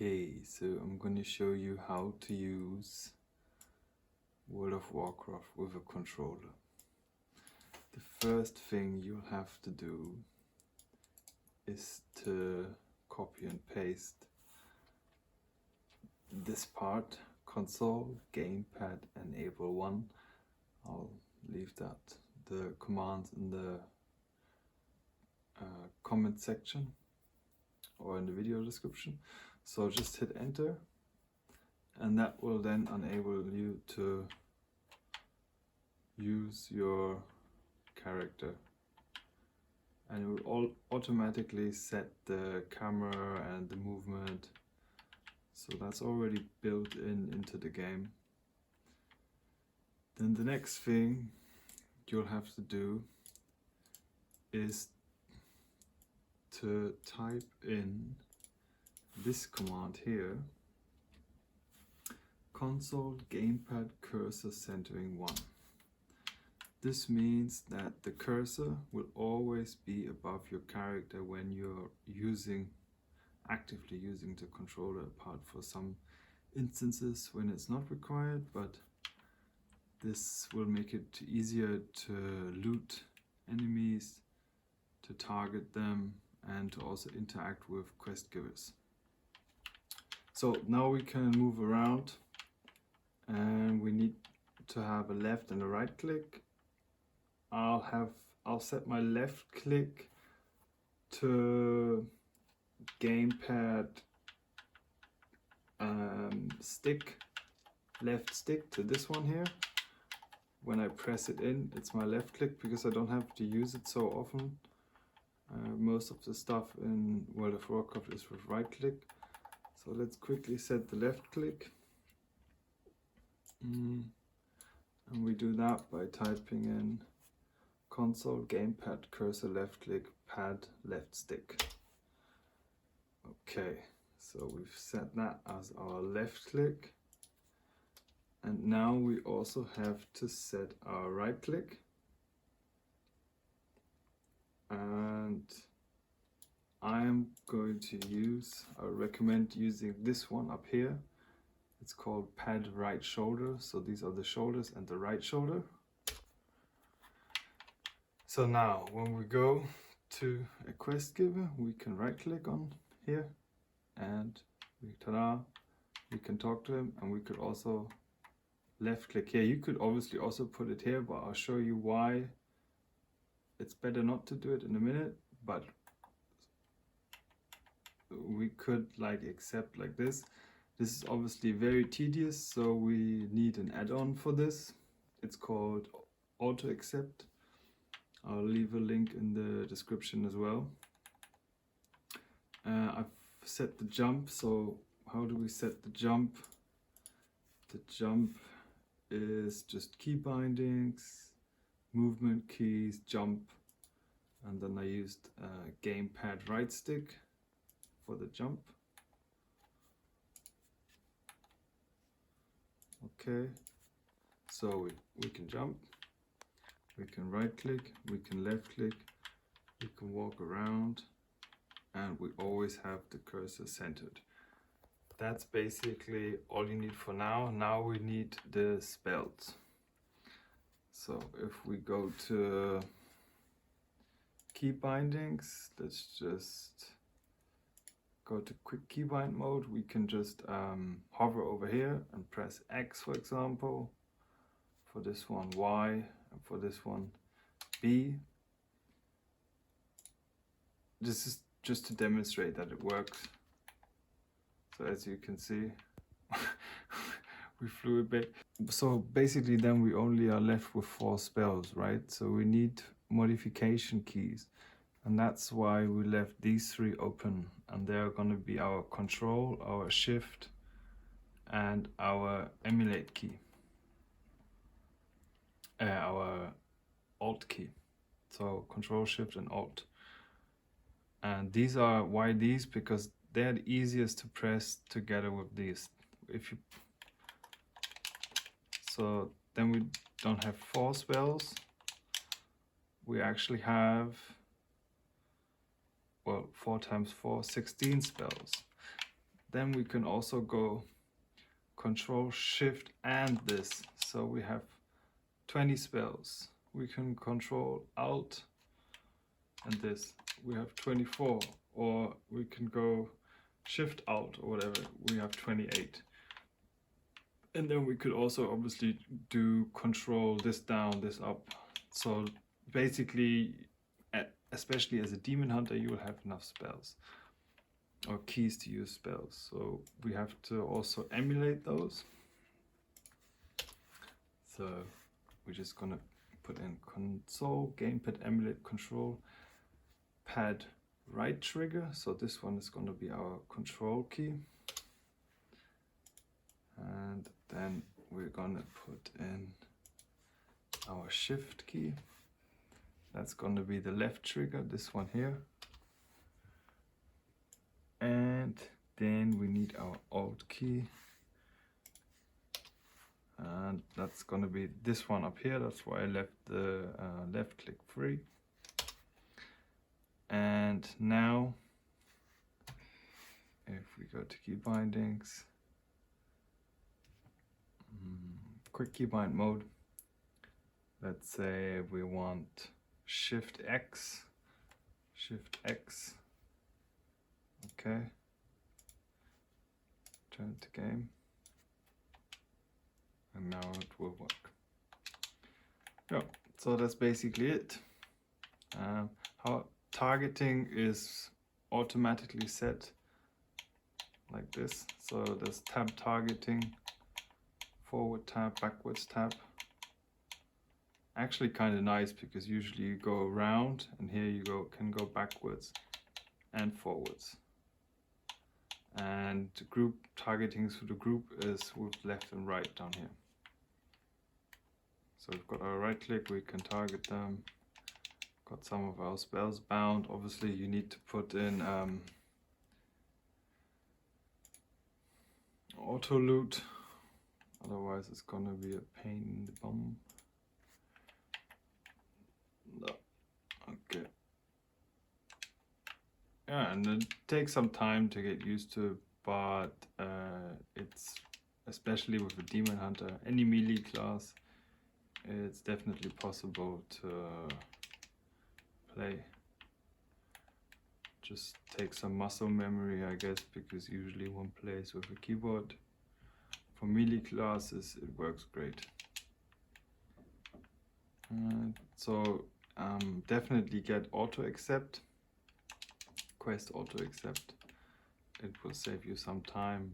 Okay, so I'm going to show you how to use World of Warcraft with a controller. The first thing you'll have to do is to copy and paste this part, console GamePadEnable 1. I'll leave the commands in the comment section or in the video description. So just hit enter, and that will then enable you to use your character, and it will automatically set the camera and the movement, so that's already built into the game. Then the next thing you'll have to do is to type in this command here, console GamePadCursorCentering 1. This means that the cursor will always be above your character when you're actively using the controller, apart for some instances when it's not required, but this will make it easier to loot enemies, to target them, and to also interact with quest givers. So now we can move around, and we need to have a left and a right click. I'll set my left click to gamepad left stick, to this one here. When I press it in, it's my left click because I don't have to use it so often. Most of the stuff in World of Warcraft is with right click. So let's quickly set the left click. And we do that by typing in console GamePadCursorLeftClick PADLSTICK. Okay, so we've set that as our left click. And now we also have to set our right click. And I am going to I recommend using this one up here. It's called Pad Right Shoulder. So these are the shoulders and the right shoulder. So now when we go to a quest giver, we can right click on here and we can talk to him, and we could also left click here. You could obviously also put it here, but I'll show you why it's better not to do it in a minute. But we could accept like this. This is obviously very tedious, so we need an add-on for this. It's called auto accept. I'll leave a link in the description as well. I've set the jump. So how do we set the jump? The jump is just key bindings, movement keys, jump, and then I used gamepad right stick for the jump. Okay, so we can jump, we can right click, we can left click, we can walk around, and we always have the cursor centered. That's basically all you need for now. Now we need the spells. So if we go to key bindings, let's just go to quick keybind mode. We can just hover over here and press X, for example. For this one, Y, and for this one, B. This is just to demonstrate that it works. So as you can see, we flew a bit. So basically then we only are left with 4 spells, right? So we need modification keys. And that's why we left these 3 open. And they're going to be our control, our shift, and our emulate key. Our alt key. So control, shift, and alt. And these are, why these? Because they're the easiest to press together with these. So then we don't have 4 spells. We actually have, well, 4 times 4, 16 spells. then we can also go Control Shift and this. So we have 20 spells. We can Control Alt and this. We have 24, or we can go Shift Alt or whatever. We have 28. And then we could also obviously do Control this down, this up. So basically, especially as a demon hunter, you will have enough spells or keys to use spells. So we have to also emulate those. So we're just gonna put in console GamePadEmulateCtrl PADRTRIGGER. So this one is gonna be our control key. And then we're gonna put in our shift key. That's gonna be the left trigger, this one here. And then we need our alt key. And that's gonna be this one up here. That's why I left the left click free. And now, if we go to key bindings, quick keybind mode, let's say we want Shift X, okay, turn to game, and now it will work. Yeah, so that's basically it. How targeting is automatically set like this. So there's tab targeting, forward tab, backwards tab. Actually kind of nice, because usually you go around, and here you can go backwards and forwards. And group targeting through the group is with left and right down here. So we've got our right click, we can target them. Got some of our spells bound. Obviously you need to put in auto loot, otherwise it's gonna be a pain in the bum. No. Okay. Yeah, and it takes some time to get used to, but it's, especially with a demon hunter, any melee class, it's definitely possible to play. Just take some muscle memory, I guess, because usually one plays with a keyboard. For melee classes, it works great. So definitely get auto accept, quest auto accept. It will save you some time.